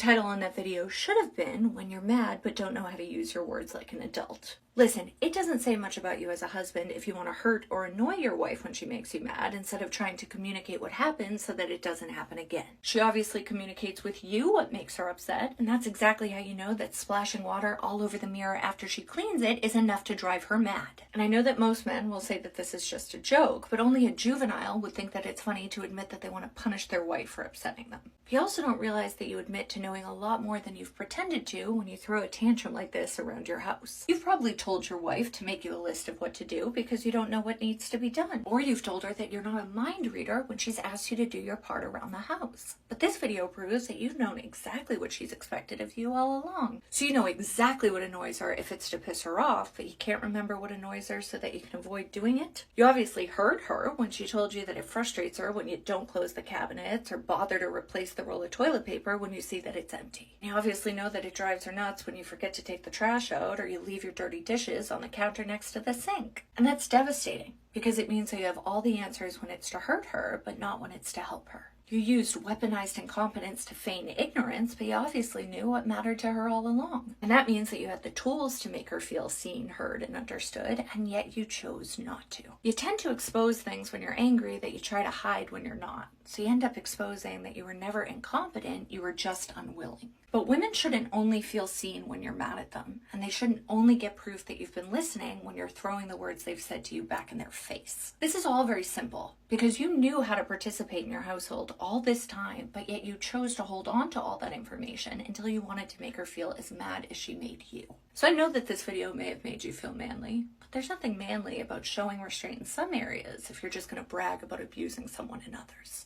title on that video should have been When You're Mad But Don't Know How to Use Your Words Like an Adult. Listen, it doesn't say much about you as a husband if you want to hurt or annoy your wife when she makes you mad instead of trying to communicate what happened so that it doesn't happen again. She obviously communicates with you what makes her upset, and that's exactly how you know that splashing water all over the mirror after she cleans it is enough to drive her mad. And I know that most men will say that this is just a joke, but only a juvenile would think that it's funny to admit that they want to punish their wife for upsetting them. You also don't realize that you admit to knowing a lot more than you've pretended to when you throw a tantrum like this around your house. You've probably told your wife to make you a list of what to do because you don't know what needs to be done. Or you've told her that you're not a mind reader when she's asked you to do your part around the house. But this video proves that you've known exactly what she's expected of you all along. So you know exactly what annoys her if it's to piss her off, but you can't remember what annoys her so that you can avoid doing it. You obviously heard her when she told you that it frustrates her when you don't close the cabinets or bother to replace the roll of toilet paper when you see that it's empty. You obviously know that it drives her nuts when you forget to take the trash out or you leave your dirty dishes on the counter next to the sink. And that's devastating because it means that you have all the answers when it's to hurt her, but not when it's to help her. You used weaponized incompetence to feign ignorance, but you obviously knew what mattered to her all along. And that means that you had the tools to make her feel seen, heard, and understood, and yet you chose not to. You tend to expose things when you're angry that you try to hide when you're not. So you end up exposing that you were never incompetent, you were just unwilling. But women shouldn't only feel seen when you're mad at them, and they shouldn't only get proof that you've been listening when you're throwing the words they've said to you back in their face. This is all very simple, because you knew how to participate in your household all this time, but yet you chose to hold on to all that information until you wanted to make her feel as mad as she made you. So I know that this video may have made you feel manly, but there's nothing manly about showing restraint in some areas if you're just going to brag about abusing someone in others.